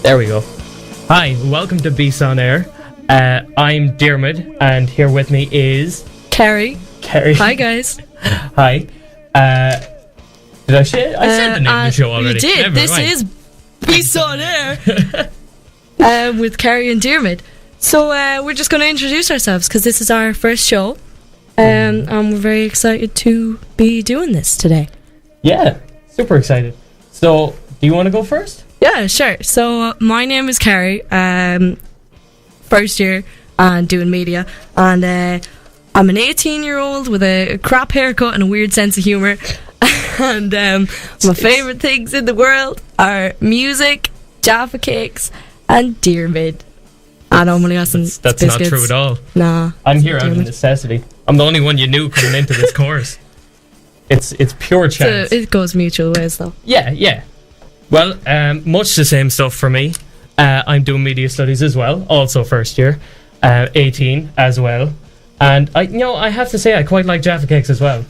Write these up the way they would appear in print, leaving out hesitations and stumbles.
There we go. Hi, welcome to Beasts on Air. I'm Dermot, and here with me is... Carrie. Hi, guys. Hi. Did I say? I said the name of the show already. You did. This is Beasts on Air with Carrie and Dermot. So we're just going to introduce ourselves because this is our first show. And we're very excited to be doing this today. Yeah, super excited. So, do you want to go first? Yeah, sure. So my name is Carrie, first year and doing media, and I'm an 18-year-old with a crap haircut and a weird sense of humour. And my favourite things in the world are music, Jaffa cakes, and Dermot. And I'm only asking That's not true at all. Nah. I'm here out of necessity. I'm the only one you knew coming into this course. It's pure chance. So it goes mutual ways, though. Yeah. Well, much the same stuff for me. I'm doing media studies as well, also first year, 18 as well. And I have to say I quite like Jaffa cakes as well.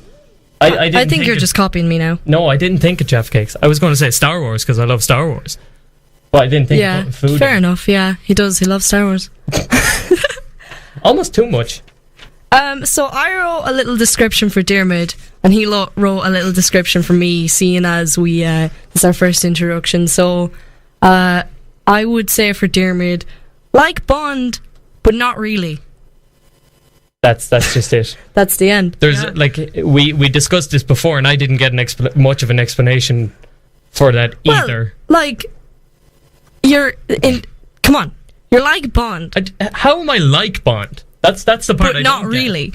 I think you're just copying me now. No, I didn't think of Jaffa cakes. I was going to say Star Wars because I love Star Wars. But I didn't think of food. Fair enough, yeah. He does. He loves Star Wars. Almost too much. So I wrote a little description for Dermot, and he wrote a little description for me, seeing as it's our first introduction. So I would say for Dermot, like Bond, but not really. That's just it. That's the end. There's we discussed this before, and I didn't get much of an explanation for that either. Come on, you're like Bond. How am I like Bond? That's the part. But I not don't really.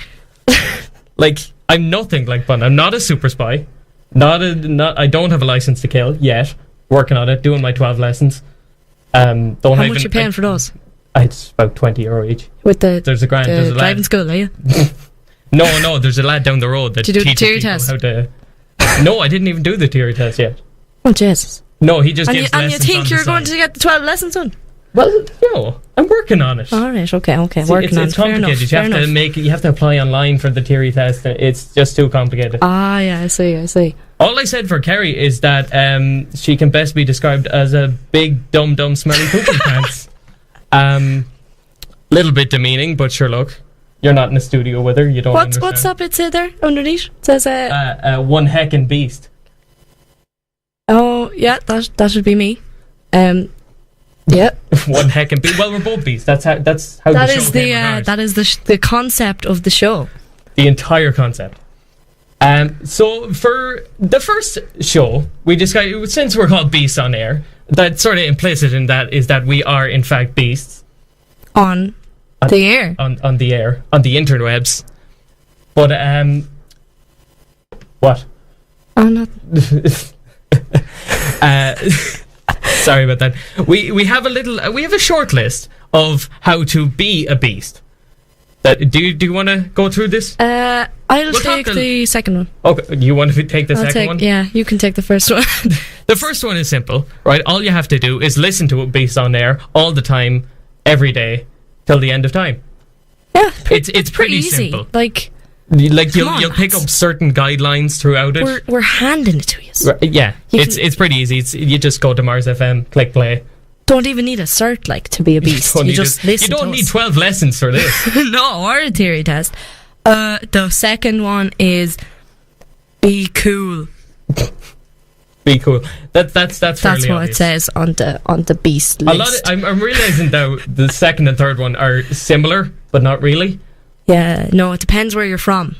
Like I'm nothing like Bond. I'm not a super spy. I don't have a license to kill yet. Working on it, doing my 12 lessons. How much you paying for those? It's about €20 each. With there's a driving school, are you? No. There's a lad down the road that teaches theory people test? how to. No, I didn't even do the theory test yet. Oh Jesus! No, he just gives lessons. And you think you're going to get the 12 lessons done? Well, no, I'm working on it. All right, okay. See, working on it. It's complicated. You have to apply online for the theory test. It's just too complicated. Ah, yeah, I see. All I said for Kerry is that she can best be described as a big, dumb, smelly poopy pants. Little bit demeaning, but sure, look, you're not in the studio with her. You don't understand. What's that bit say there underneath? It says one heckin' beast. Oh, yeah, that should be me. Yeah. One heckin' beast. Well, we're both beasts. That's how the show came about. That is the concept of the show. The entire concept. So for the first show, we decided, since we're called Beasts on Air, that sort of implicit in that is that we are in fact beasts on the air, on the air, on the interwebs. But what? Oh, not. Sorry about that. We have a short list of how to be a beast. Do you want to go through this? I'll take the second one. Okay, you want to take the second one? Yeah, you can take the first one. The first one is simple, right? All you have to do is listen to Beasts on Air all the time, every day, till the end of time. Yeah, it's pretty easy. simple. You'll pick up certain guidelines throughout it. We're handing it to you. Yeah, it's pretty easy. You just go to Mars FM, click play. Don't even need a cert to be a beast. You just listen. You don't need 12 lessons for this. No, or a theory test. The second one is be cool. Be cool. That's what obvious. It says on the beast list. I'm realizing now the second and third one are similar, but not really. Yeah, no, it depends where you're from.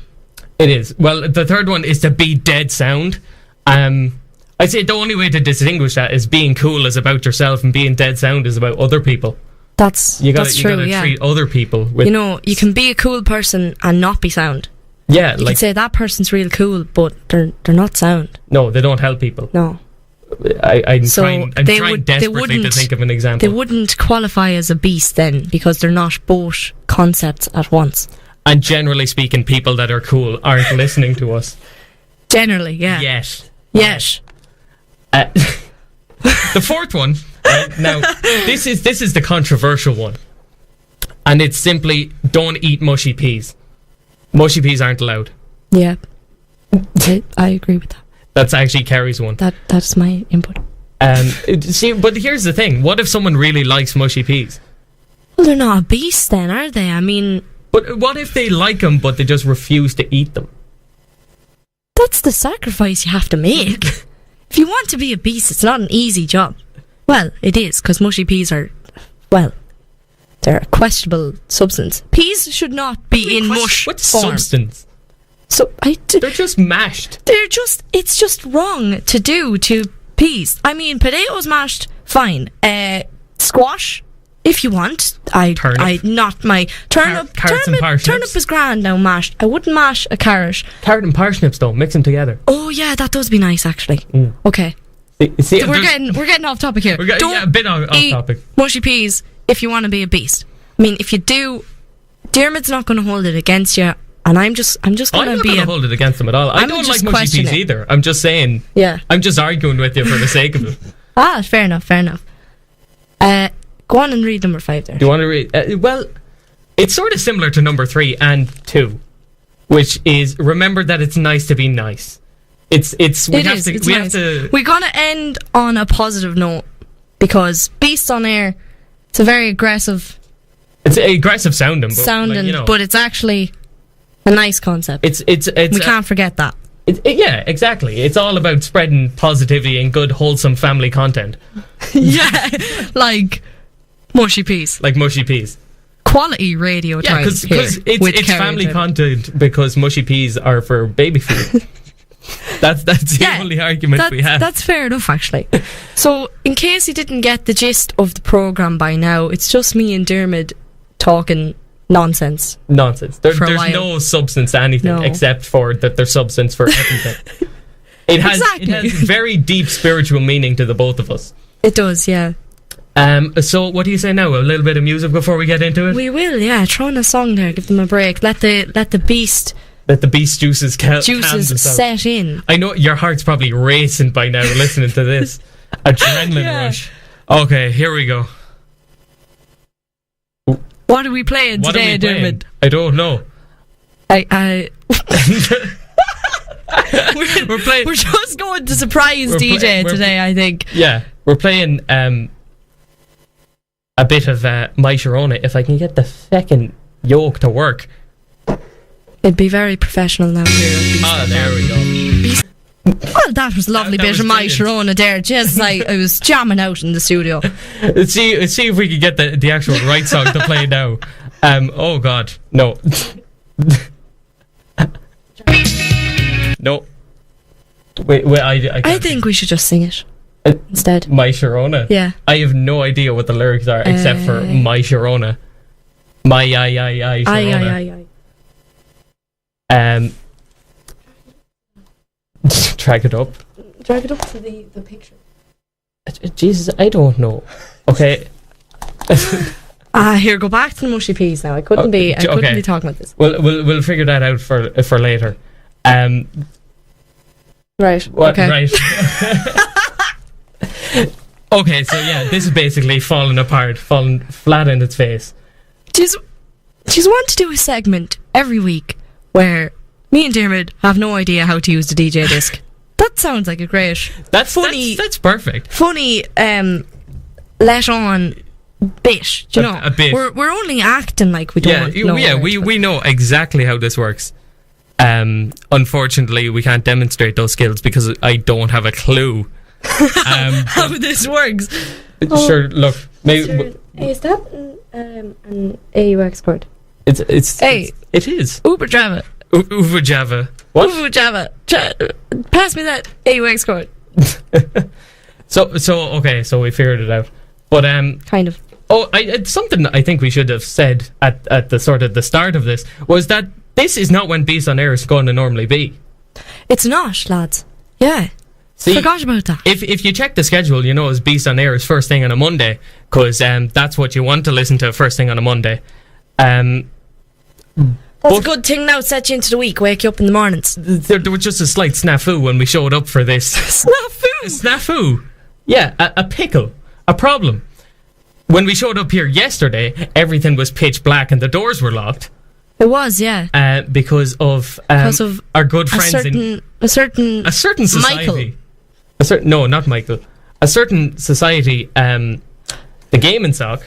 It is. Well, the third one is to be dead sound. I'd say the only way to distinguish that is being cool is about yourself and being dead sound is about other people. That's You true. gotta Yeah. treat other people with. You know, you can be a cool person and not be sound. Yeah, You like can say that person's real cool, but they're not sound. no, they don't help people. No, I'm So trying they desperately to wouldn't- think of an they example. wouldn't qualify as a beast then because they're not both concepts at once. And generally speaking, people that are cool aren't listening to us Generally, yeah. yet. Yes. Uh, the fourth one. Now, this is the controversial one, and it's simply don't eat mushy peas. Mushy peas aren't allowed. Yeah. I agree with that. That's actually Kerry's one. That's my input. See, but here's the thing: what if someone really likes mushy peas? Well, they're not a beast then, are they? I mean, But what if they like them, but they just refuse to eat them? that's the sacrifice you have to make. If you want to be a beast, it's not an easy job. Well, it is, because mushy peas are, well, they're a questionable substance. Peas should not be in mush What form. substance? So They're just mashed. it's just wrong to do to peas. I mean, potatoes mashed, fine. Squash, if you want. Turnip. Not my turnip. Carrots and parsnips. Turnip is grand now mashed. I wouldn't mash a carrot. Carrot and parsnips, though, mix them together. Oh yeah, that does be nice actually. Okay, See, we're getting off topic here. a bit off eat topic. mushy peas if you want to be a beast. I mean, if you do, Dermot's not going to hold it against you, and I'm just I'm going not to be going to hold it against them at all. I I'm don't just like mushy peas questioning. either. I'm just saying. yeah. I'm just arguing with you for the sake of it. Fair enough. Go on and read number 5 there. Do you want to read? Well, it's sort of similar to number 3 and 2, which is remember that it's nice to be nice. We It's nice. have to. We're gonna end on a positive note because Beasts on Air, it's a very aggressive It's aggressive sounding, but sounding, like, you know, but it's actually a nice concept. it's We can't forget that. yeah, exactly. It's all about spreading positivity and good, wholesome family content, Yeah, like mushy peas, like mushy peas. quality radio Yeah, time. because here it's with Kerry family and Dermot. content because mushy peas are for baby food. That's the Yeah, only argument we have. That's fair enough, actually. So, in case you didn't get the gist of the programme by now, it's just me and Dermot talking nonsense. Nonsense. For a There's while. no substance to anything No. except for that there's substance for everything. It has Exactly. very deep spiritual meaning to the both of us. It does, yeah. So what do you say now? A little bit of music before we get into it? We will, yeah. Throw in a song there, give them a break. Let the beast Let the beast juices calm juices themselves. set in. I know your heart's probably racing by now listening to this. Adrenaline Yeah. rush. Okay, here we go. What are we playing What are today, we playing? Dermot? I don't know. We're playing. We're just going to surprise We're DJ play- we're- today, I think. Yeah, we're playing a bit of My Sharona. If I can get the second yoke to work. It'd be very professional now here. at Beast Ah, FM. there we go. Well, that was a lovely That bit was of my brilliant. Sharona there. Just like I was jamming out in the studio. Let's see if we can get the actual right song to play now. Oh God, no. No. Wait. I I can't. think we should just sing it Uh, instead. My Sharona. Yeah. I have no idea what the lyrics are except for My Sharona. My Sharona. Aye. Drag it up. Drag it up to the picture. Jesus, I don't know. Okay. Here, go back to the mushy peas now. I couldn't be talking about this. We'll figure that out for later. Right. What? Okay. Right. Okay, so yeah, this is basically falling apart, falling flat in its face. Just want to do a segment every week where me and Dermot have no idea how to use the DJ disc. That sounds like a great, That's funny, That's perfect. funny, let on bit. Do you know? A bit. We're only acting like we Yeah, don't know. yeah. it, but- We know exactly how this works. Unfortunately, we can't demonstrate those skills because I don't have a clue. how this works. Sure, look, maybe Is that an AUX chord? it's Hey. it is Uber Java. Uber Java. What? Uber Java. Pass me that AUX chord. So okay, so we figured it out. But Kind of. It's something I think we should have said at the sort of the start of this was that this is not when Beast on Air is going to normally be. It's not, lads. Yeah. See, forgot about that. If you check the schedule, you know it's Beast on Air is first thing on a Monday, because that's what you want to listen to first thing on a Monday. That's a good thing now, set you into the week, wake you up in the mornings. There was just a slight snafu when we showed up for this. Snafu? Yeah, a pickle. A problem. When we showed up here yesterday, everything was pitch black and the doors were locked. It was, yeah. Because of our good friends a certain society. No, not Michael. A certain society, the Gaming Sock,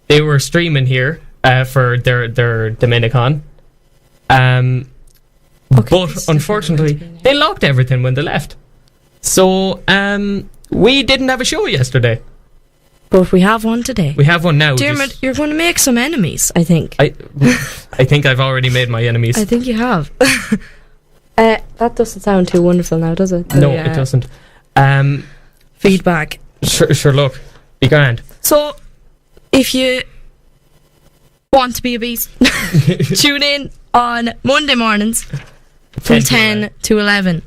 they were streaming here for their Dominicon. But unfortunately, they locked everything when they left. So we didn't have a show yesterday. But we have one today. We have one now. Dermot, you're going to make some enemies, I think. I think I've already made my enemies. I think you have. That doesn't sound too wonderful now, does it? No, it doesn't. Feedback. Sure, look. Be grand. So, if you want to be a beast, tune in on Monday mornings from 10 to 11.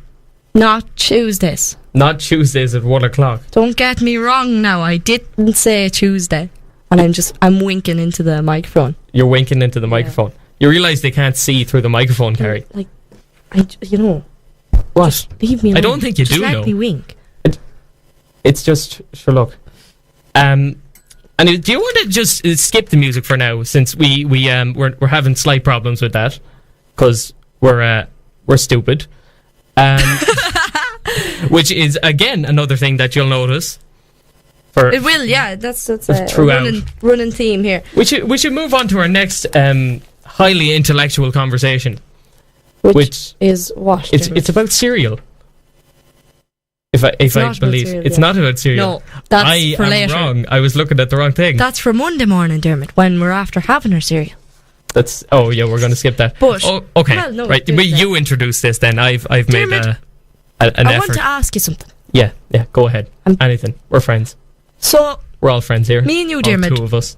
Not Tuesdays. Not Tuesdays at 1 o'clock. Don't get me wrong now. I didn't say Tuesday. And I'm winking into the microphone. You're winking into the microphone. You realise they can't see through the microphone, Carrie. Like, What? Just leave me alone. I don't think you do know. Just let me wink. It's just, sure, look. And do you want to just skip the music for now, since we're having slight problems with that, because we're stupid. Which is again another thing that you'll notice. It will, yeah. That's a running theme here. We should move on to our next highly intellectual conversation, which is what? It's about cereal. If I believe it's not about cereal. No, that's for later. Wrong. I was looking at the wrong thing. That's for Monday morning, Dermot, when we're after having our cereal. We're going to skip that. But okay, well, no, right. But you introduce this then. I've Dermot, made an effort. I want to ask you something. Yeah. Go ahead. Anything. We're friends. So we're all friends here. Me and you, Dermot. Two of us.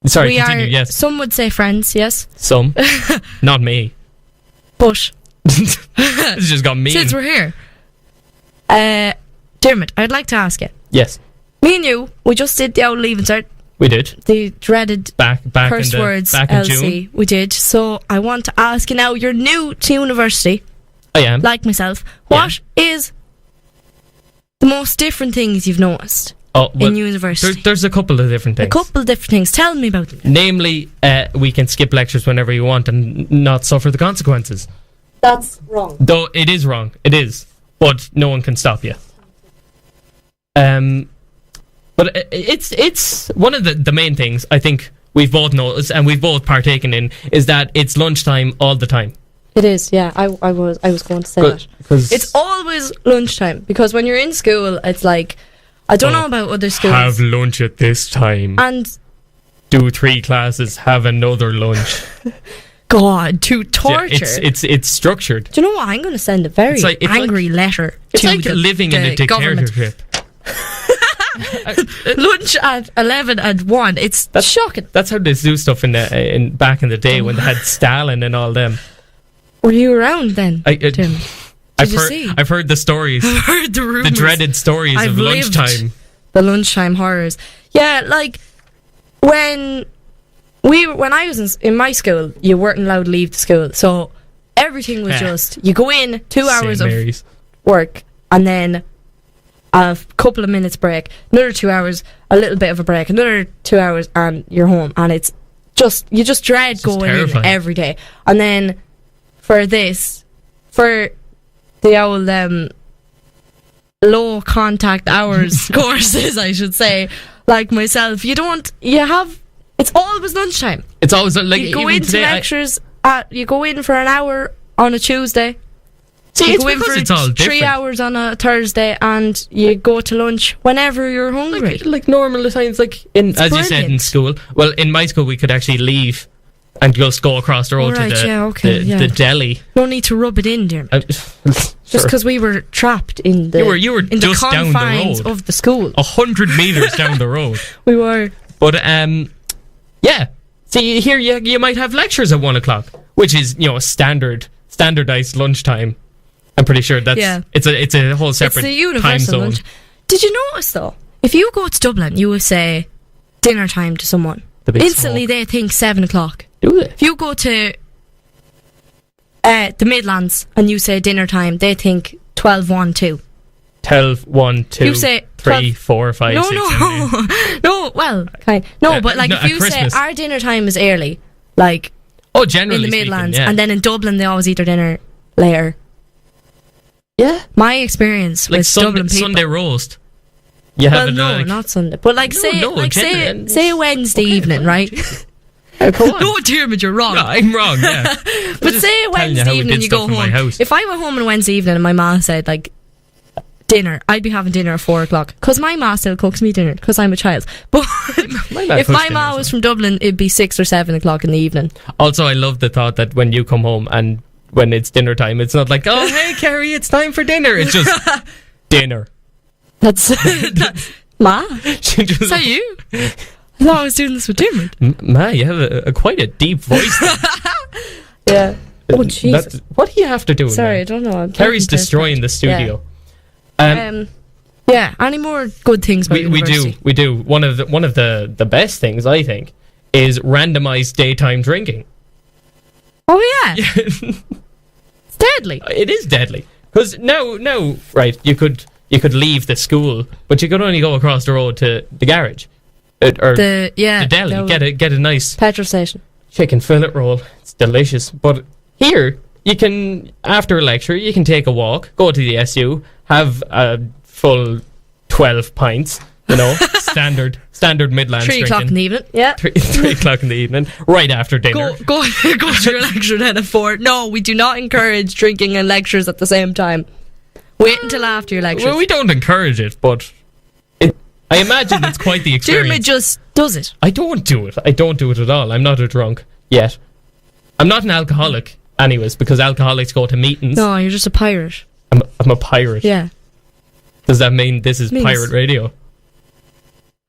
Sorry, continue. Yes. Some would say friends. Yes. Some. Not me. But it's just got mean. Since we're here, Dermot, I'd like to ask you. Yes. Me and you, we just did the old Leaving Cert. We did. The dreaded back curse words back in LC. June. We did. So I want to ask you now, you're new to university. I am. Like myself. What is the most different things you've noticed in university? There's a couple of different things. A couple of different things. Tell me about them. Namely, we can skip lectures whenever you want and not suffer the consequences. That's wrong. Though it is wrong. It is. But no one can stop you. But it's one of the main things I think we've both noticed and we've both partaken in is that it's lunchtime all the time. It is, yeah. I was going to say that. It's always lunchtime because when you're in school, it's like I don't know about other schools. Have lunch at this time and do 3 classes. Have another lunch. God, to torture. It's structured. Do you know what? I'm going to send a very angry letter. It's like living in a dictatorship. Lunch at 11 and 1. That's shocking. That's how they do stuff in back in the day when they had Stalin and all them. Were you around then, Tim? I've heard the stories. I've heard the rumours. The dreaded stories of lunchtime. The lunchtime horrors. Yeah, like when I was in my school, you weren't allowed to leave the school, so everything was just you go in 2 hours of work and then a couple of minutes break, another 2 hours, a little bit of a break, another 2 hours, and you're home. And it's just you just dread going in every day. And then for the old low contact hours courses, I should say, like myself, it's always lunchtime. It's always like you go into lectures. You go in for an hour on a Tuesday. See, you go in for it's all 3 hours on a Thursday, and you go to lunch whenever you're hungry. Like normal times, like as you said in school. Well, in my school, we could actually leave and just go across the road to the deli. No need to rub it in, dear. Just because we were trapped in the you were in just the confines down the road of the school, 100 meters down the road. We were. But yeah. See, here you might have lectures at 1 o'clock, which is standardized lunchtime. I'm pretty sure that's it's a whole separate it's the universal time zone. lunch. Did you notice though? If you go to Dublin, you will say dinner time to someone. The big Instantly, smoke. they think 7 o'clock. Do they? If you go to the Midlands and you say dinner time, they think 12, 1, 2. 12, 1, 2, You say 3, 4, 5, No, 6, no, 7, 8. no. Well, no, but like no, if at you say Christmas. our dinner time is early, like Oh, generally in the speaking, Midlands, yeah. and then in Dublin they always eat their dinner later. Yeah. My experience Like with Dublin people. Sunday roast. You have Well, it no, like, not Sunday. But like generally, say Wednesday evening, right? come on. No, Dermot, you're wrong. No, I'm wrong, yeah. But say Wednesday evening you go home. If I went home on Wednesday evening and my ma said like dinner, I'd be having dinner at 4 o'clock because my ma still cooks me dinner because I'm a child. But if my ma was from Dublin, it'd be 6 or 7 o'clock in the evening. Also, I love the thought that when you come home and when it's dinner time, it's not like, oh, hey, Carrie, it's time for dinner. It's just dinner. That's Ma. She just, Is that you? I thought I was doing this with Dermot. Ma, you have a quite a deep voice. Yeah. Oh Jesus! What do you have to do? Sorry, now? I don't know. I'm Carrie's talking destroying the studio. Yeah. Any more good things about university? We do. One of the best things, I think, is randomized daytime drinking. Oh yeah. It's deadly. It is deadly because now, right? You could leave the school, but you could only go across the road to the garage, or the deli. Get a nice petrol station chicken fillet roll. It's delicious. But here, you can, after a lecture, you can take a walk, go to the SU, have a full 12 pints. You know, standard Midlands 3 o'clock drinking. in the evening. Yeah. 3 o'clock in the evening, right after dinner. Go to your lecture then at 4. No, we do not encourage drinking and lectures at the same time. Wait until after your lectures. Well, we don't encourage it, but I imagine it's quite the experience. Dermot just does it. I don't do it. I don't do it at all. I'm not a drunk yet. I'm not an alcoholic, anyways, because alcoholics go to meetings. No, you're just a pirate. I'm a pirate. Yeah. Does that mean this is pirate radio?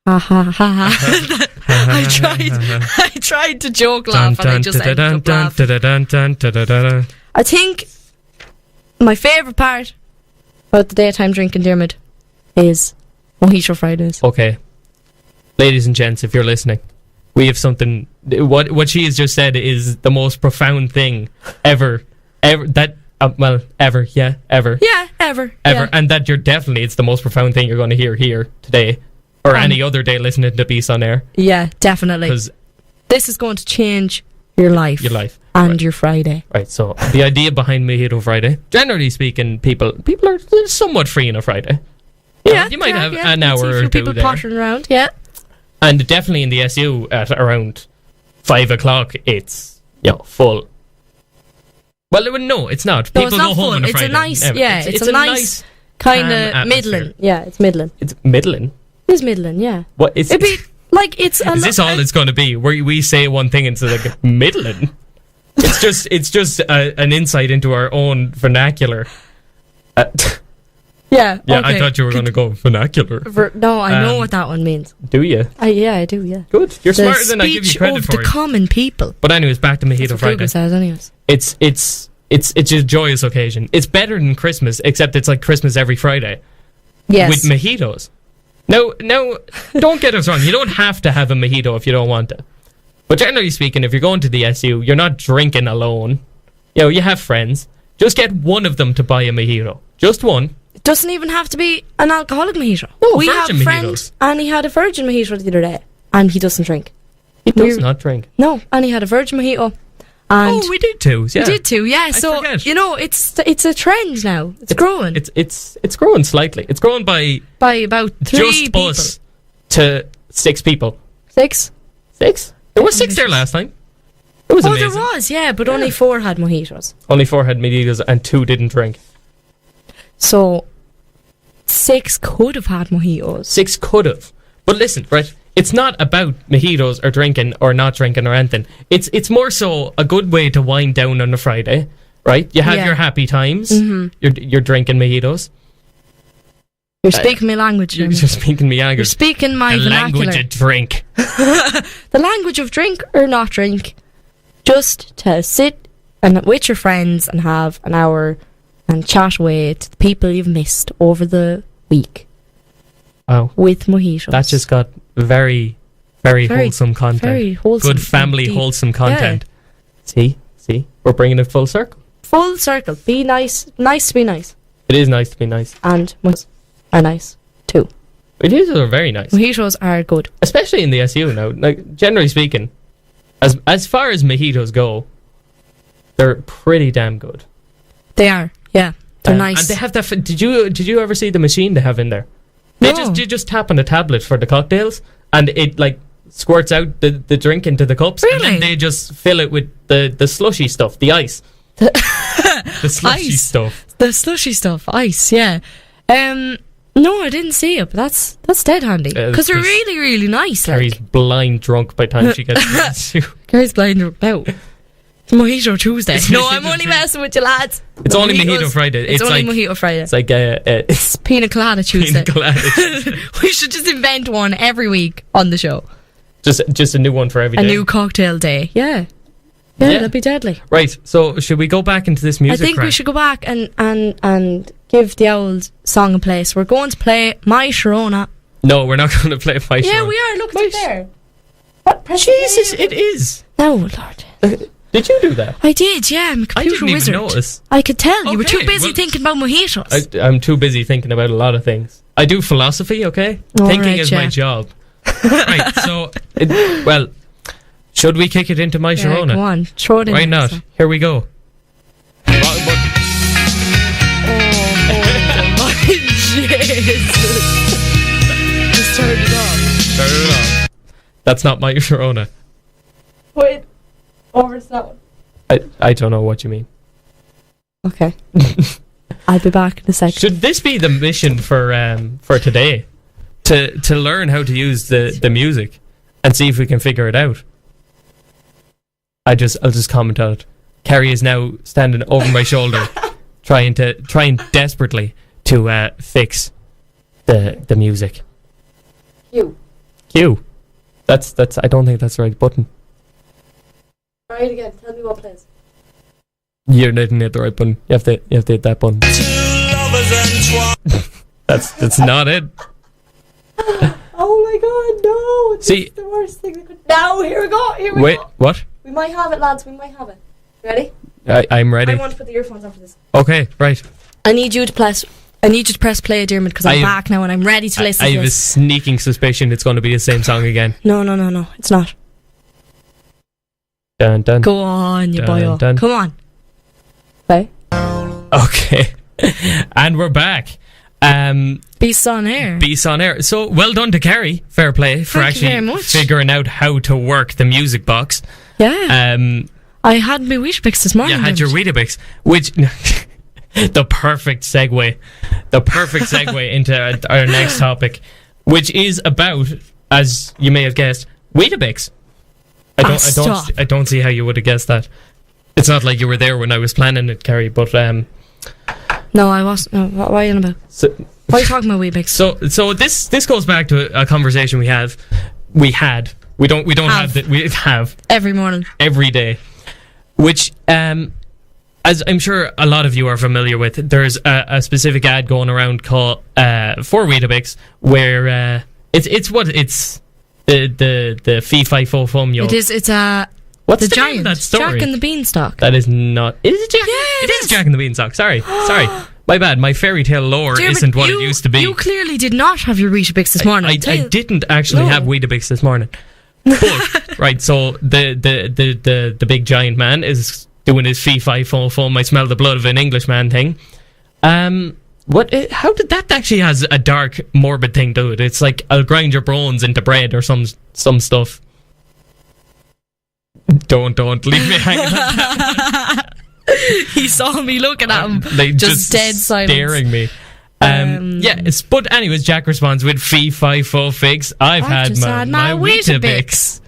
Ha ha ha ha. I tried to joke laugh and I just ended up laughing. I think my favourite part about the daytime drinking, Dermot, is Mojito Fridays. Okay. Ladies and gents, if you're listening, we have something. What she has just said is the most profound thing ever. Ever. Yeah, ever. Yeah, ever. Yeah. And that it's the most profound thing you're going to hear here today. Or any other day listening to Beast on Air. Yeah, definitely. Because this is going to change your life. And right. your Friday. Right, so the idea behind Mojito Friday, generally speaking, people are somewhat free on a Friday. You might have an hour or two people there. pottering around, yeah. And definitely in the SU at around 5 o'clock, it's full. Well, no, it's not. No, People it's not go home full. on a It's Friday. a nice, It's a nice kind of middling. Yeah, it's middling. It's middling. It is middling, yeah. What is? It'd be like it's. Is this all it's going to be? Where we say one thing and it's like middling? It's just an insight into our own vernacular. Yeah. Yeah, okay. I thought you were going to go vernacular. No, I know what that one means. Do you? Yeah, I do. Yeah. Good. You're smarter than I give you credit of for. The common people. But anyways, back to Mojito Friday. Says, anyways. It's a joyous occasion. It's better than Christmas, except it's like Christmas every Friday. Yes. With mojitos. Now, don't get us wrong. You don't have to have a mojito if you don't want to. But generally speaking, if you're going to the SU, you're not drinking alone. You have friends. Just get one of them to buy a mojito. Just one. It doesn't even have to be an alcoholic mojito. No, we have virgin a friend, mojitos. and he had a virgin mojito the other day, and he doesn't drink. He does not drink. No, and he had a virgin mojito. And we did too. Yeah. We did too. Yeah. So forget. it's a trend now. It's growing. It's growing slightly. It's growing by about 3 just people. us to 6 people. 6. 6. There was 6 there last time. It was amazing. There was, yeah, but only 4 had mojitos. Only 4 had mojitos and 2 didn't drink. So 6 could have had mojitos. 6 could have. But listen, right? It's not about mojitos or drinking or not drinking or anything. It's more so a good way to wind down on a Friday, right? You have your happy times. Mm-hmm. You're drinking mojitos. You're speaking my language. You're Jimmy. speaking me You're language. speaking my The vernacular. language of drink. The language of drink or not drink. Just to sit and with your friends and have an hour and chat away to the people you've missed over the week Wow. with mojitos. That just got very, very wholesome content. Very wholesome. Good family deep. wholesome content. See? We're bringing it full circle. Full circle. Be nice. Nice to be nice. It is nice to be nice. And mojitos are nice too. It is very nice. Mojitos are good. Especially in the SU now. Like, generally speaking, as far as mojitos go, they're pretty damn good. They are. Yeah. They're nice. And they have that. Did you ever see the machine they have in there? No. You just tap on a tablet for the cocktails, and it like squirts out the drink into the cups, and Really? then they just fill it with the slushy stuff, the ice. The slushy Ice. stuff. The slushy stuff. Ice, yeah. No, I didn't see it, but that's dead handy. Because they're really, really nice. Carrie's blind drunk by the time she gets to the SU. Carrie's blind now. It's Mojito Tuesday. It's No, Mojito I'm only Tuesday. messing with you, lads. It's only Mojito Friday. It's only Mojito Friday. It's like it's Pina Colada Tuesday. pina colada. We should just invent one every week on the show. just a new one for every A day. new cocktail day. Yeah. Yeah, that'd be deadly. Right, so should we go back into this music? I think we should go back and give the old song a place. We're going to play My Sharona. No, we're not going to play My Yeah, Sharona. we are. Look, it's My up there. What? Press Jesus, play. it is. No, Lord. Did you do that? I did, yeah. I'm a I computer didn't wizard. even notice. I could tell. You were Okay, too busy well- thinking about mojitos. I'm too busy thinking about a lot of things. I do philosophy, okay? All Thinking right, is yeah. my job. Right, so, well, should we kick it into My Yeah, Sharona? go on. Throw it in. Why there, not? so. Here we go. Oh, Jesus. Just turn it off. Turn it off. That's not My Sharona. Wait. Over to that one. I don't know what you mean. Okay. I'll be back in a second. Should this be the mission for today? To learn how to use the music and see if we can figure it out. I'll just comment on it. Carrie is now standing over my shoulder, trying desperately to fix the music. Q. That's. I don't think that's the right button. Try it again. Tell me what plays. You didn't hit the right button. You have to hit that button. That's not it. Oh my god, no. It's See- the worst thing that could... Now, here we go. Wait, what? We might have it, lads. We might have it. Ready? I'm ready. I want to put the earphones on for this. Okay, right. I need you to press play, Dermot, because I'm I- back now and I'm ready to listen I to have a this. sneaking suspicion it's going to be the same song again. No, it's not. Dun dun. Go on, you Dun, boyo. dun. Come on. Okay. Okay, and we're back. Beasts on air. Beasts on air. So well done to Carrie. Fair play for Thank you very actually much. figuring out how to work the music box. Yeah. I had my Weetabix this morning. You had your Dermot. Weetabix, which the perfect segue into our next topic, which is about, as you may have guessed, Weetabix. Stop. I don't see how you would have guessed that. It's not like you were there when I was planning it, Carrie. But No, I wasn't. No, what are you on about? so, Why are you talking about Weetabix? So this goes back to a conversation we had. We don't Have. we have Every morning. every day, which as I'm sure a lot of you are familiar with, there's a specific ad going around called for Weetabix where it's the fee fi fo fum yo. It is. It's What's the the name of giant. that story? Jack and the Beanstalk. That is not. Is it Jack? Yeah, it is Jack and the Beanstalk. Sorry. My bad. My fairy tale lore Dermot, isn't what it used to be. You clearly did not have your Weetabix this morning. I didn't actually No. have Weetabix this morning. But, right, so the big giant man is doing his fee fi fo fum I smell the blood of an Englishman thing. How did that actually has a dark morbid thing to it? It's like I'll grind your bones into bread or some stuff. Don't leave me hanging. He saw me looking at him. Like, just dead silence. staring me. But anyways, Jack responds with fee fi fo figs. I've had my Weetabix.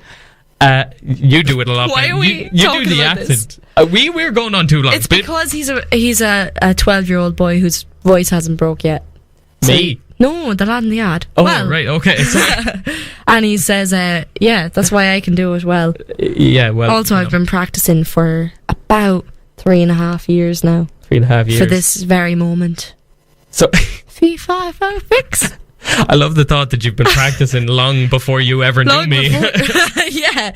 You do it a lot. Why better. are we you talking do the about this? accent. We're going on too long. It's because he's a 12-year-old boy whose voice hasn't broke yet. So Me? No, the lad in the ad. Oh, well, right, okay. So, and he says, yeah, that's why I can do it well. yeah, well. Also, I've been practicing for about 3.5 years now. 3.5 years. For this very moment. So, 3, 5, 5, 6. I love the thought that you've been practicing long before you ever knew me. Yeah.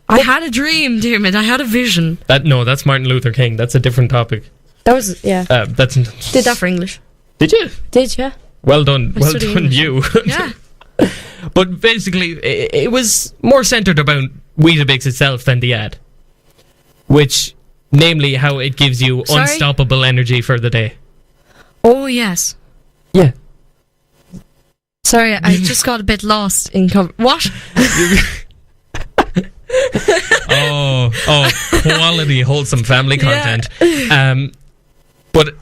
I had a dream, damn it. I had a vision. That's Martin Luther King. That's a different topic. That was, yeah. That's Did that for English. Did you? Did, yeah. Well done. Well done, English. you. Yeah. But basically, it was more centred about Weetabix itself than the ad. Which, namely, how it gives you unstoppable energy for the day. Oh, yes. Yeah. Sorry, I just got a bit lost in What? Quality, wholesome family content. But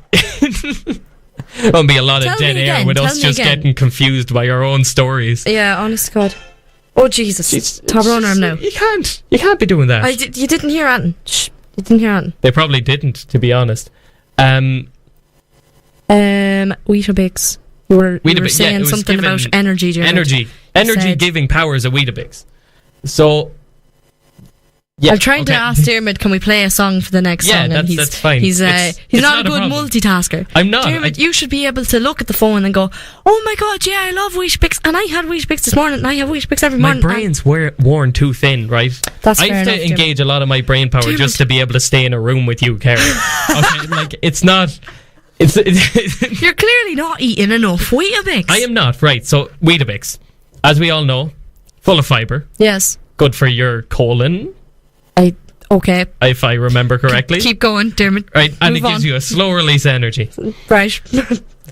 there'll be a lot of dead air with us just getting confused by our own stories. Yeah, honest to God. Oh, Jesus. Tyrone now. You can't be doing that. You didn't hear Anton. Shh. You didn't hear Anton. They probably didn't, to be honest. Weetabix. You were saying something about energy, Jared. Energy giving powers of Weetabix. So, yeah. I'm trying to ask Dermot, can we play a song for the next song? Yeah, that's fine. He's not a good multitasker. I'm not. Dermot, you should be able to look at the phone and go, oh my God, yeah, I love Weetabix. And I had Weetabix this morning, and I have Weetabix every morning. My brain's worn too thin, right? That's I have to engage a lot of my brain power just to be able to stay in a room with you, Kerry. Okay, like, it's not... You're clearly not eating enough Weetabix. I am not, right. So, Weetabix, as we all know, full of fibre. Yes. Good for your colon. Okay. If I remember correctly. Keep going, Dermot. Right, and it gives you a slow release energy. Right.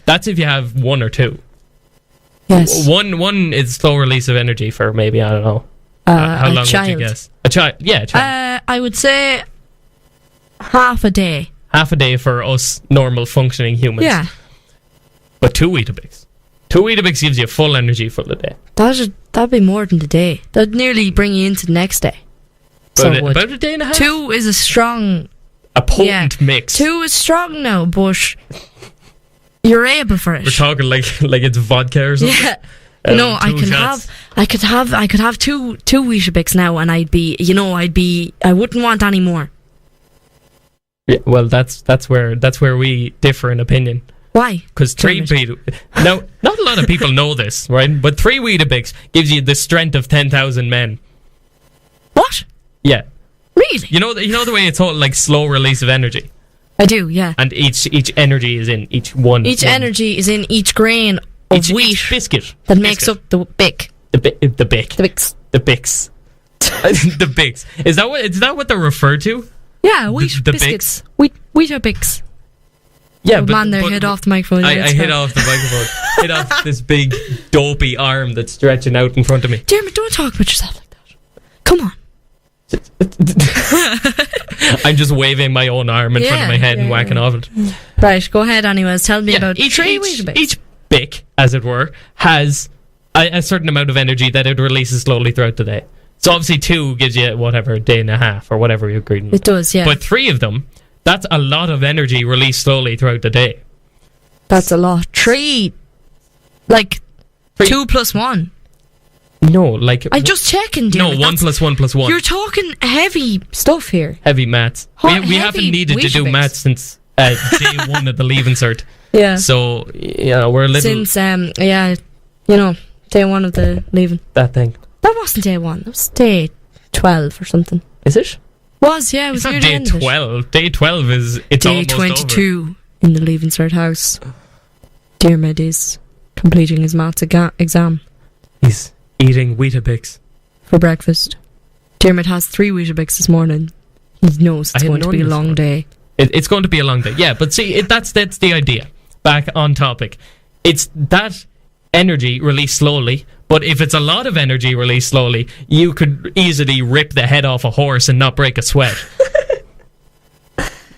That's if you have one or two. Yes. One is slow release of energy for maybe, I don't know. How long would you guess? A child. Yeah, a child. I would say half a day. Half a day for us normal functioning humans. Yeah. But 2 Weetabix. 2 Weetabix gives you full energy for the day. That'd be more than the day. That'd nearly bring you into the next day. About a day and a half? 2 is a potent mix. 2 is strong now, but you're able for it. We're talking like it's vodka or something. Yeah. No, I could have two Weetabix now, and I wouldn't want any more. Yeah, well, that's where we differ in opinion. Why? Because 3 now, not a lot of people know this, right? But 3 Weetabix gives you the strength of 10,000 men. What? Yeah. Really? You know the way it's all like slow release of energy. I do, yeah. And each energy is in each one. Each energy is in each grain of wheat. Each biscuit that makes up the Bic. The Bic. The Bix. The Bix. The Bix. Is that what they're referred to? Yeah, wheat biscuits. Weetabix. Yeah, but man, hit off the microphone. I hit off the microphone. Hit off this big dopey arm that's stretching out in front of me. Dermot, don't talk about yourself like that. Come on. I'm just waving my own arm in front of my head and whacking off it. Right, go ahead anyways. Tell me about each Bic, as it were, has a certain amount of energy that it releases slowly throughout the day. So obviously 2 gives you, whatever, a day and a half or whatever you agreed on. It does, yeah. But 3 of them, that's a lot of energy released slowly throughout the day. That's a lot. 3. Like 2 plus 1. No, like... I'm just checking, dude. No, 1 plus 1 plus 1. You're talking heavy stuff here. Heavy maths. We haven't needed to do maths since day 1 of the Leaving Cert. Yeah. So, we're a little... Since, day 1 of the Leaving. That thing. That wasn't day 1. That was day 12 or something. Is it? Was, yeah. It was near the end. Day 12. Day 12 is... It's day almost 22 over. In the Leaving Cert house. Dermot is completing his maths exam. He's eating Weetabix for breakfast. Dermot has 3 Weetabix this morning. He knows it's going to be a long day. It's going to be a long day, yeah. But see, that's the idea. Back on topic. It's that energy released slowly, but if it's a lot of energy released slowly, you could easily rip the head off a horse and not break a sweat.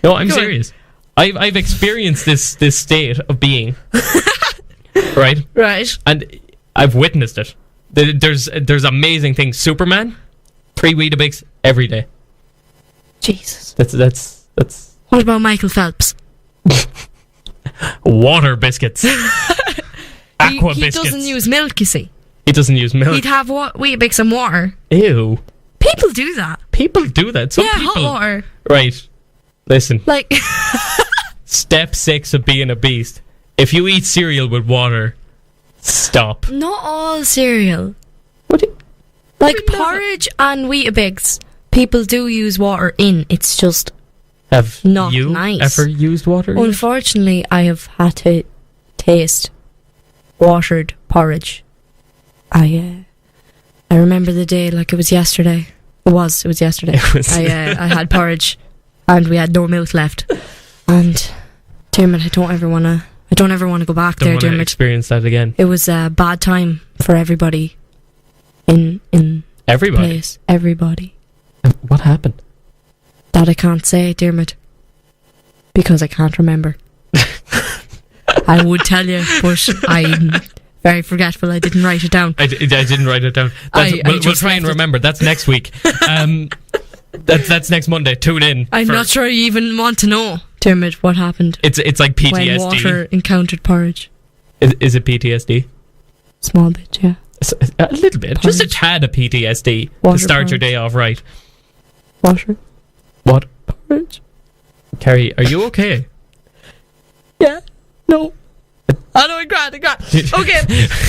No, I'm serious. I've experienced this state of being. Right? Right. And I've witnessed it. There's amazing things. Superman, 3 Weetabix every day. Jesus. That's. What about Michael Phelps? Water biscuits. Aqua he biscuits. doesn't use milk, you see. He doesn't use milk. He'd have Weetabix and water. Ew. People do that. People do that. Some yeah, people. hot water. Right. Listen. Like, Step 6 of being a beast. If you eat cereal with water, stop. not all cereal. What? Like do you know? porridge and Weetabix, people do use water in. It's just Have not you nice. ever used water? Unfortunately, I have had to taste watered porridge. I remember the day like it was yesterday. It was yesterday. It was. I had porridge, and we had no milk left. And Dermot, I don't ever want to go back Don't there, want to Dermot. experience that again. It was a bad time for everybody. In Everybody. place, everybody. What happened? That I can't say, Dermot, because I can't remember. I would tell you, but I'm very forgetful. I didn't write it down. I didn't write it down. We'll just try and left it. remember. That's next week. That's next Monday. Tune in. I'm not sure you even want to know, Dermot, what happened It's like when PTSD. water encountered porridge. Is it PTSD? Small bit, yeah. A little bit. Porridge. Just a tad of PTSD Water to start your porridge. day off right. Water What? porridge. Carrie, are you okay? Yeah. No. I know, I got. Okay.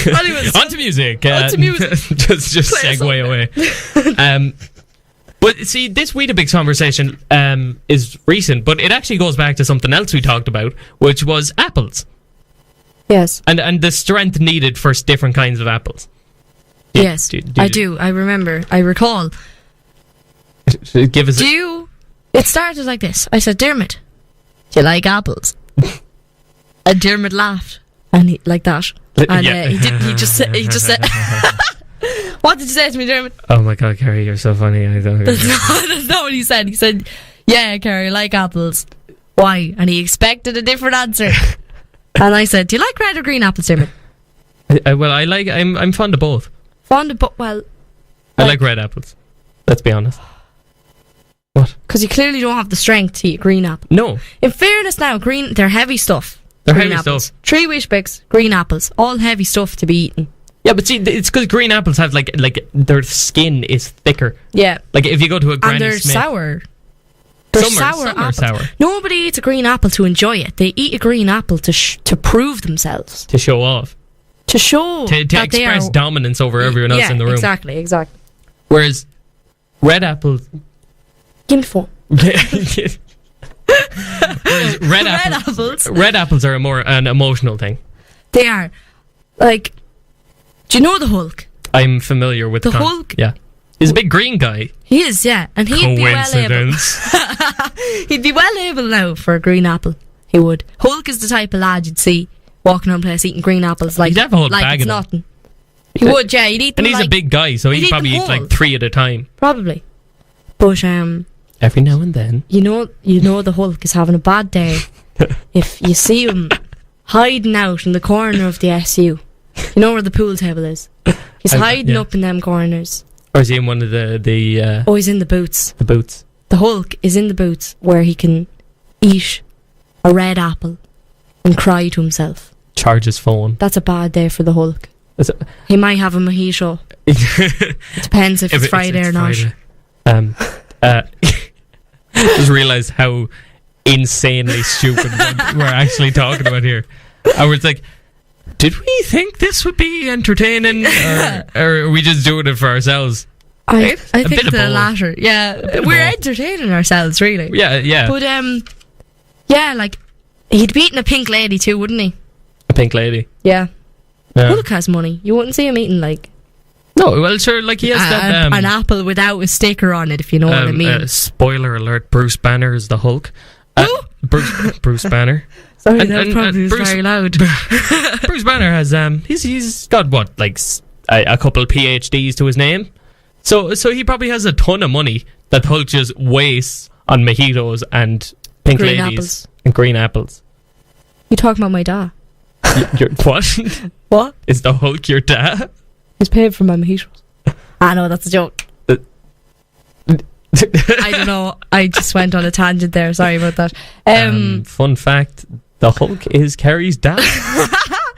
Anyways. On to music. On to music. just Play us segue away. But see, this Weetabix conversation is recent, but it actually goes back to something else we talked about, which was apples. Yes. And the strength needed for different kinds of apples. Yes. I do. I remember. I recall. Give us It started like this. I said, Dermot, do you like apples? And Dermot laughed. And he, like that. And Yeah. he didn't. He just said. What did you say to me, Dermot? Oh my God, Carrie, you're so funny. I don't. That's not what he said. He said, yeah, Carrie, I like apples. Why? And he expected a different answer. And I said, do you like red or green apples, Dermot? I'm fond of both. Fond of, but well, I like red apples. Let's be honest. What? because you clearly don't have the strength to eat green apple. No, In fairness, now they're heavy stuff. they're Green heavy apples. stuff. 3 Weetabix, green apples, all heavy stuff to be eaten. Yeah, but see, it's because green apples have like their skin is thicker. Yeah, Like if you go to a Granny and they're Smith, sour. They're some sour are apples. sour Nobody eats a green apple to enjoy it. They eat a green apple to prove themselves, to show off, to show to that they express are dominance over everyone else yeah, in the room. Exactly. Whereas red apples. Give me phone. Whereas red apples. Red apples are an emotional thing. They are. Like, do you know the Hulk? I'm familiar with The Hulk? Yeah, he's a big green guy. He is, yeah, and he'd be well able. Coincidence. He'd be well able now for a green apple. He would. Hulk is the type of lad you'd see walking around the place eating green apples like He'd have a whole like bag it's of them. nothing. He would, yeah. He'd eat them. And he's like, a big guy, so he'd he'd eat probably them eat like whole. 3 at a time. Probably, but Every now and then. you know the Hulk is having a bad day if you see him hiding out in the corner of the SU. You know where the pool table is. He's hiding yeah. up in them corners. Or is he in one of the Oh, he's in the boots. boots? The Hulk is in the boots where he can eat a red apple and cry to himself. Charge his phone. That's a bad day for the Hulk. He might have a mojito. It depends if it's Friday or not. Just realised how insanely stupid we're actually talking about here. I was like, did we think this would be entertaining, or are we just doing it for ourselves? I A think bit of the both. latter. Yeah, of we're both. entertaining ourselves, really. Yeah. But yeah, like he'd be eating a pink lady too, wouldn't he? A pink lady. Yeah. Yeah. Hulk has money. You wouldn't see him eating like No, well, sure. Like he has that. an apple without a sticker on it, if you know what I mean. Spoiler alert: Bruce Banner is the Hulk. Who? Bruce Banner. Sorry, and- that and- probably was Bruce- very loud. Bruce Banner has he's got what, like a couple PhDs to his name, so he probably has a ton of money that Hulk just wastes on mojitos and pink Green ladies apples. and green apples. You talking about my dad? What? What? Is the Hulk your dad? He's paid for my mojitos. I know, that's a joke. I don't know. I just went on a tangent there. Sorry about that. Fun fact: the Hulk is Carrie's dad.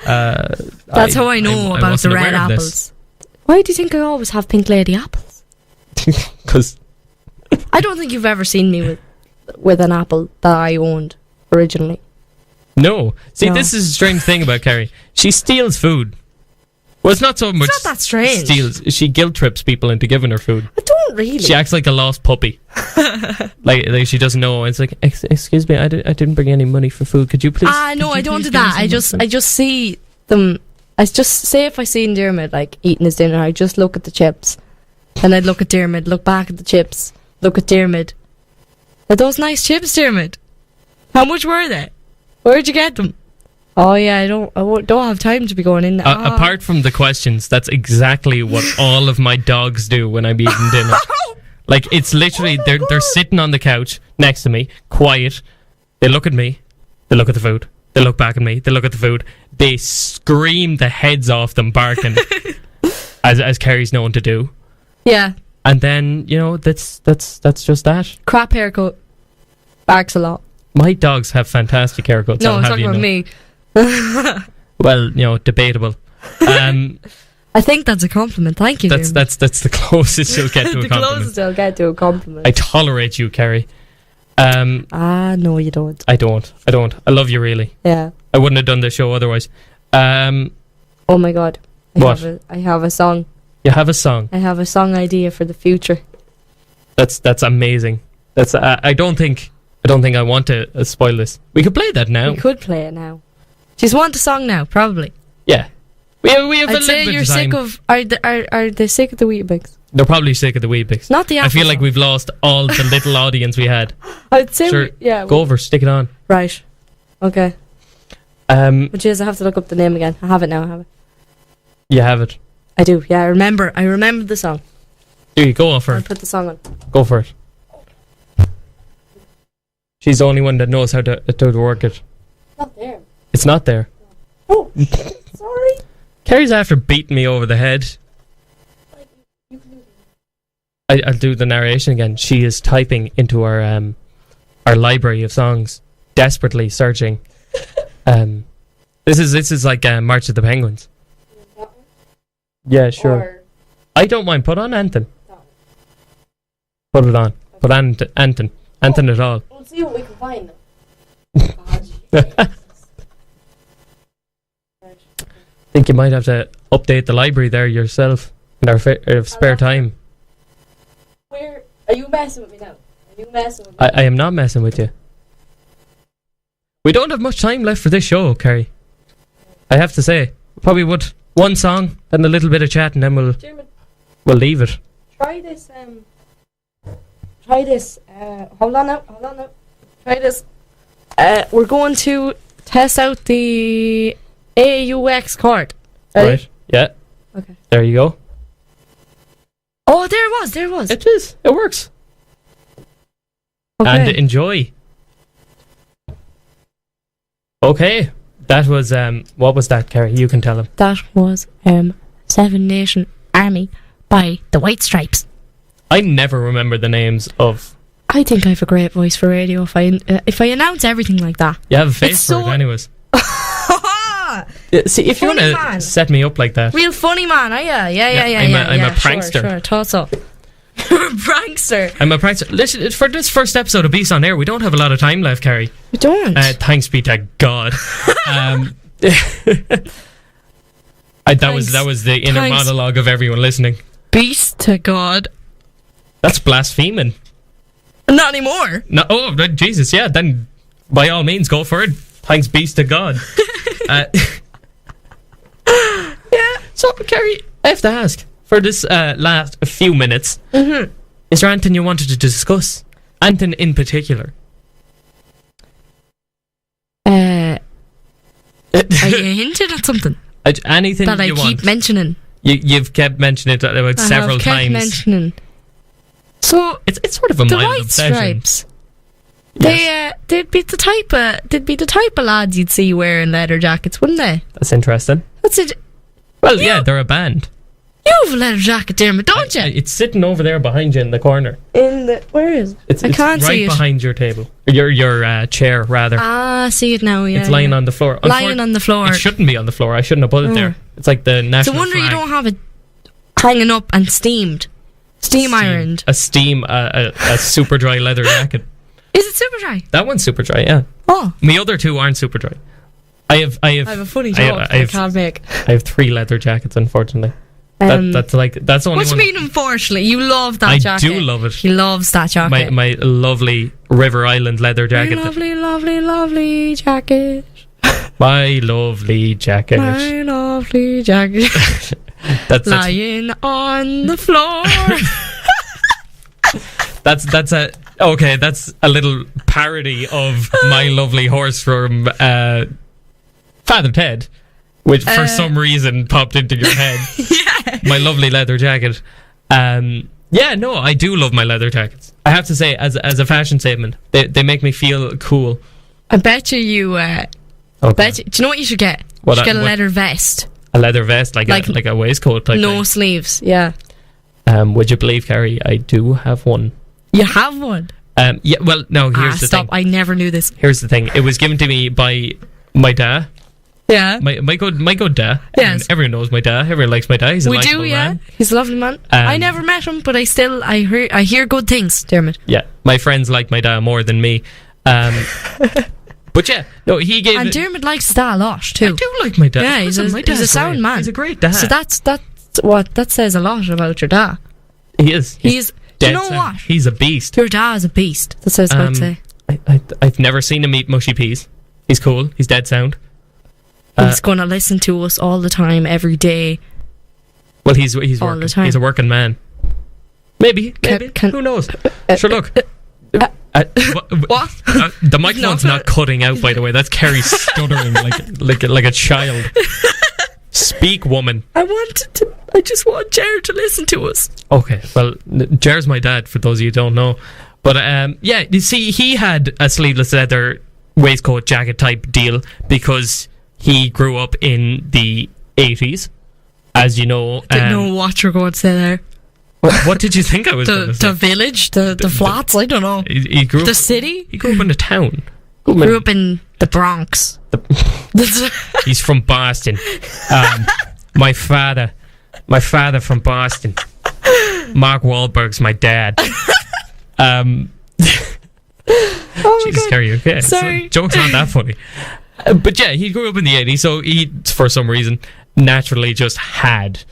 That's how I know about the red apples. Why do you think I always have pink lady apples? Because I don't think you've ever seen me with an apple that I owned originally. no. See, No. this is a strange thing about Carrie. She steals food. Well, it's not so much. It's not that strange. Steals. She guilt trips people into giving her food. I don't really. She acts like a lost puppy. like she doesn't know. It's like, excuse me, I didn't bring any money for food. Could you please? No, could you I don't please do give me that. some I just see them. I just say if I see Dermot like eating his dinner, I just look at the chips, and I'd look at Dermot, look back at the chips, look at Dermot. Are those nice chips, Dermot? How much were they? Where'd you get them? Oh yeah, I don't have time to be going in. Apart from the questions, that's exactly what all of my dogs do when I'm eating dinner. Like, it's literally they're sitting on the couch next to me, quiet. They look at me. They look at the food. They look back at me. They look at the food. They scream the heads off them, barking, as Kerry's known to do. Yeah, And then that's just that. crap haircut. Barks a lot. My dogs have fantastic haircuts. No, I'll I'm have talking you about know. me. Well, debatable. I think that's a compliment. Thank you. That's the closest you'll get to a the compliment. closest I'll get to a compliment. I tolerate you, Kerry. No, you don't. I don't. I love you, really. Yeah. I wouldn't have done this show otherwise. Oh my god. What? I have a song. You have a song. I have a song idea for the future. That's amazing. That's I don't think I want to spoil this. We could play that now. We could play it now. Do you want a song now? Probably. Yeah. We have a I'd little say bit you're of time. sick of. Are they sick of the Weetabix? They're probably sick of the Weetabix. Not the. I feel Apple like song. we've lost all the little audience we had. I'd say. Sure. Yeah. Go over, stick it on. Right. Okay. But jeez, I have to look up the name again. I have it now. I have it. you have it. I do. Yeah, I remember. I remember the song. Do you go for I'll it? put the song on. Go for it. She's the only one that knows how to work it. Not there. It's not there. Oh, sorry. Kerry's after beating me over the head. I'll do the narration again. She is typing into our library of songs, desperately searching. This is like March of the Penguins. Yeah, sure. I don't mind. Put on Anthem. Put it on. Put Anthem. Anthem at all. We'll see what we can find. Think you might have to update the library there yourself in our spare time. Where are you messing with me now? Are you messing with me? I am not messing with you. We don't have much time left for this show, Kerry. I have to say, probably would one song, then a little bit of chat, and then we'll leave it. Try this. Try this. Hold on now. Try this. We're going to test out the AUX card. Ready? Right? Yeah. Okay. There you go. Oh, there it was. It is. It works. Okay. And enjoy. Okay. That was what was that, Kerry? You can tell him. That was Seven Nation Army by the White Stripes. I never remember the names of. I think I have a great voice for radio if I announce everything like that. You have a face It's for so- it, anyways. See, if you want Funny to man. set me up like that. Real funny man, are ya? Yeah. I'm a prankster. Sure, thought so. Prankster. I'm a prankster. Listen, for this first episode of Beast on Air, we don't have a lot of time left, Kerry. We don't. Thanks be to God. That was the inner Thanks. monologue of everyone listening. Beast to God. That's blaspheming. Not anymore. No, Jesus, yeah. Then by all means, go for it. Thanks beast to God. Yeah. So, Kerry, I have to ask for this last few minutes. Mm-hmm. Is there anything you wanted to discuss? Anything in particular? Are you hinting at something Anything that I you keep want? mentioning? You've kept mentioning it about several I have kept times. mentioning. So It's sort of a the mild White obsession. Stripes. Yes. They'd be the type of lads you'd see wearing leather jackets, wouldn't they? That's interesting. That's it. Well, yeah, they're a band. You have a leather jacket, Dermot, don't you? It's sitting over there behind you in the corner. In the it's sitting over there behind you It's sitting over there behind you in the corner. where is it? It's I can't right see it. behind your table. Your chair, rather. Ah, see it now. Yeah, it's lying yeah. on the floor. Lying on the floor. It shouldn't be on the floor. I shouldn't have put it there. It's like the It's a national wonder flag. you don't have it hanging up and steamed, steam ironed. A super dry leather jacket. Is it super dry? That one's super dry. Yeah. Oh, The other two aren't super dry. I have I have a funny joke I can't make. I have 3 leather jackets, unfortunately. That's the only What do one. you mean, unfortunately? You love that I jacket. do love it. He loves that jacket. My lovely River Island leather jacket. My lovely, lovely, lovely jacket. My lovely jacket. My lovely jacket. That's Lying on the floor. that's a little parody of My Lovely Horse from Father Ted, which for some reason popped into your head. Yeah. My lovely leather jacket. I do love my leather jackets. I have to say, as a fashion statement, they make me feel cool. I bet you. Okay. Do you know what you should get? What, you should get a what? leather vest. A leather vest, like a waistcoat type No thing. sleeves. Yeah. Would you believe, Carrie, I do have one. You have one. Yeah. Well, no. Here's the stop! thing. I never knew this. Here's the thing. It was given to me by my dad. Yeah. My good dad. Yes. Everyone knows my dad. Everyone likes my dad. He's a We likable do, yeah. man. He's a lovely man. I never met him, but I hear good things, Dermot. Yeah. My friends like my dad more than me. But yeah, no, he gave. And Dermot likes his dad a lot too. I do like my dad. Yeah, he's Listen, my a dad's sound great. man. He's a great dad. So that says a lot about your dad. He is. He's do dead you know sound. what? He's a beast. Your dad's a beast. That's what I was about to say. I've never seen him eat mushy peas. He's cool. He's dead sound. He's going to listen to us all the time, every day. Well, he's all working. the time. He's a working man. Maybe. Who knows? Sure, look. What? The microphone's not cutting out, by the way. That's Kerry stuttering like a child. Speak, woman. I just want Jared to listen to us. Okay, well, Jer's my dad, for those of you who don't know. But yeah, you see, he had a sleeveless leather waistcoat jacket type deal because he grew up in the 80s, as you know. Didn't know what you're going to say there. What did you think I was going to say? The village, the flats, I don't know. He grew up, the city? He grew up in a town. Grew up in the Bronx. He's from Boston. My father from Boston. Mark Wahlberg's my dad. Oh my Jesus, God. Carrie, okay. Sorry. Joke's not that funny. But yeah, he grew up in the 80s, so he, for some reason, naturally just had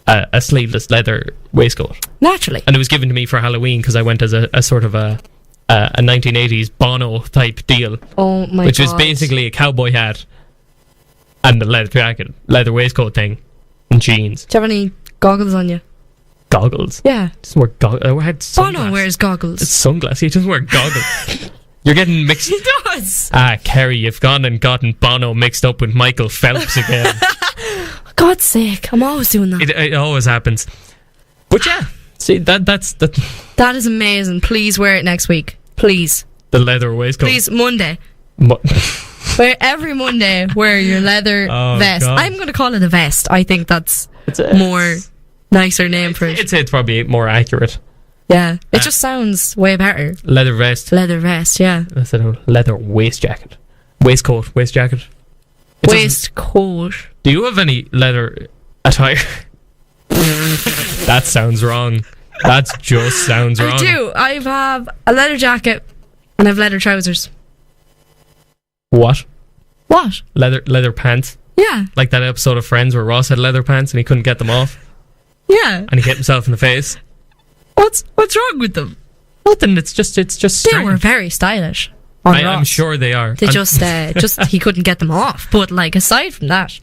a sleeveless leather waistcoat. Naturally. And it was given to me for Halloween because I went as a sort of a 1980s Bono type deal. Oh my God. Which was basically a cowboy hat and the leather waistcoat thing, and jeans. Do you have any goggles on you? Goggles? Yeah. Doesn't wear goggles. I had sunglasses. Bono wears goggles. It's sunglasses. He doesn't wear goggles. You're getting mixed. He does. Kerry, you've gone and gotten Bono mixed up with Michael Phelps again. For God's sake, I'm always doing that. It always happens. But yeah, see that's That is amazing. Please wear it next week. Please. the leather waistcoat. Please, Monday. Wear every Monday. Wear your leather vest. God. I'm going to call it a vest. I think that's more nicer name for it. It's probably more accurate. Yeah, it just sounds way better. Leather vest. Leather vest. Yeah. That's a leather waist jacket. Waistcoat. Waist jacket. It doesn't- Waistcoat. Do you have any leather attire? That sounds wrong. That just sounds wrong. I do. I have a leather jacket and I have leather trousers. What? What? Leather pants? Yeah. Like that episode of Friends where Ross had leather pants and he couldn't get them off Yeah. and he hit himself in the face. What's wrong with them? Nothing. It's just They strange. were very stylish. On I'm Ross. sure they are. They just he couldn't get them off. But like aside from that,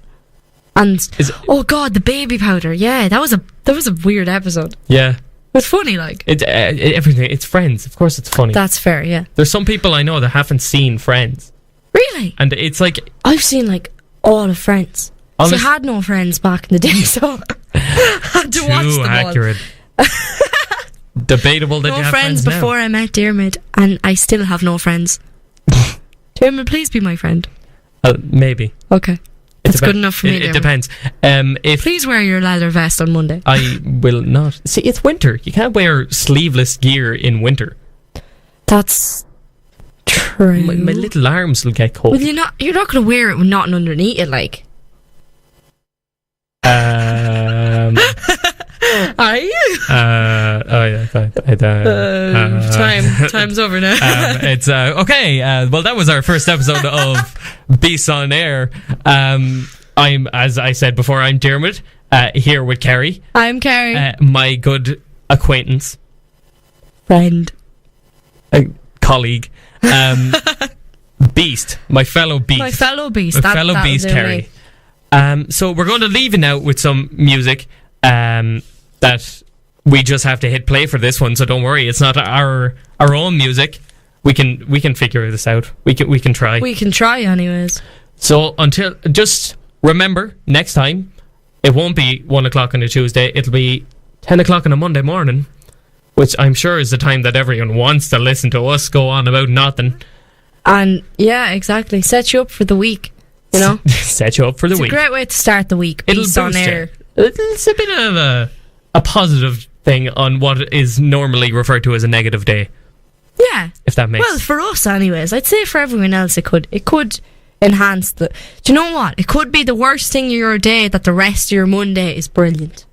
and oh God, the baby powder. Yeah, that was a weird episode. Yeah. It's funny, like It's everything. It's Friends. Of course, it's funny. that's fair. Yeah. There's some people I know that haven't seen Friends, Really, and it's like I've seen like all of Friends. So I had no friends back in the day, so I had to watch too them accurate. Debatable that all. you No have friends friends before I met Dermot, and I still have no friends. Dermot, please be my friend. Maybe. Okay. That's good enough for me. It depends. If Please wear your leather vest on Monday. I will not. See, it's winter. You can't wear sleeveless gear in winter. That's true. My little arms will get cold. Well, you're not going to wear it with nothing underneath it, like. Are you? Oh yeah. Time's over now. It's okay. Well, that was our first episode of Beasts on Air. I'm, as I said before, I'm Dermot. Here with Kerry. I'm Kerry. My good acquaintance, friend, colleague. Beast, my fellow beast. My fellow beast. Fellow beast, Kerry. So we're going to leave you now with some music. That we just have to hit play for this one, so don't worry, it's not our own music. We can figure this out. We can try. We can try anyways. So just remember, next time it won't be 1 o'clock on a Tuesday, it'll be 10 o'clock on a Monday morning, which I'm sure is the time that everyone wants to listen to us go on about nothing. And yeah, exactly. Set you up for the week, you know. Set you up for the week. It's a great way to start the week. Beasts on Air. It's a bit of a positive thing on what is normally referred to as a negative day. Yeah. If that makes sense. Well, for us anyways. I'd say for everyone else it could enhance the... Do you know what? It could be the worst thing of your day that the rest of your Monday is brilliant.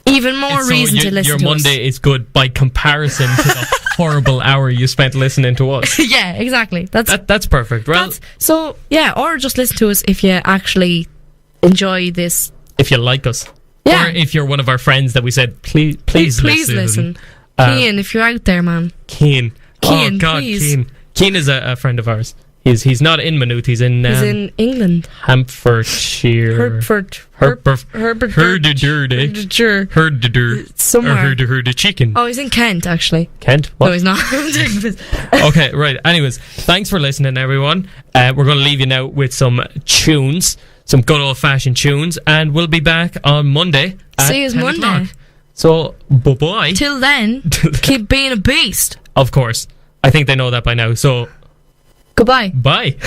Even more reason to listen to us. Your Monday is good by comparison to the horrible hour you spent listening to us. Yeah, exactly. That's perfect. Well, so, yeah, or just listen to us if you actually enjoy this. If you like us. Yeah. Or if you're one of our friends that we said, please listen. Keane, if you're out there, man. Keane. Oh, God, please. Keane. Keane is a friend of ours. He's not in Maynooth. He's in England. Hampshire. Hertfordshire. Somewhere. Chicken. Oh, he's in Kent, actually. Kent? What? No, he's not. Okay, right. Anyways, thanks for listening, everyone. We're going to leave you now with some tunes. Some good old-fashioned tunes. And we'll be back on Monday at See you 10 Monday. o'clock. So, bye-bye. Till then, keep being a beast. Of course. I think they know that by now. So... Goodbye. Bye.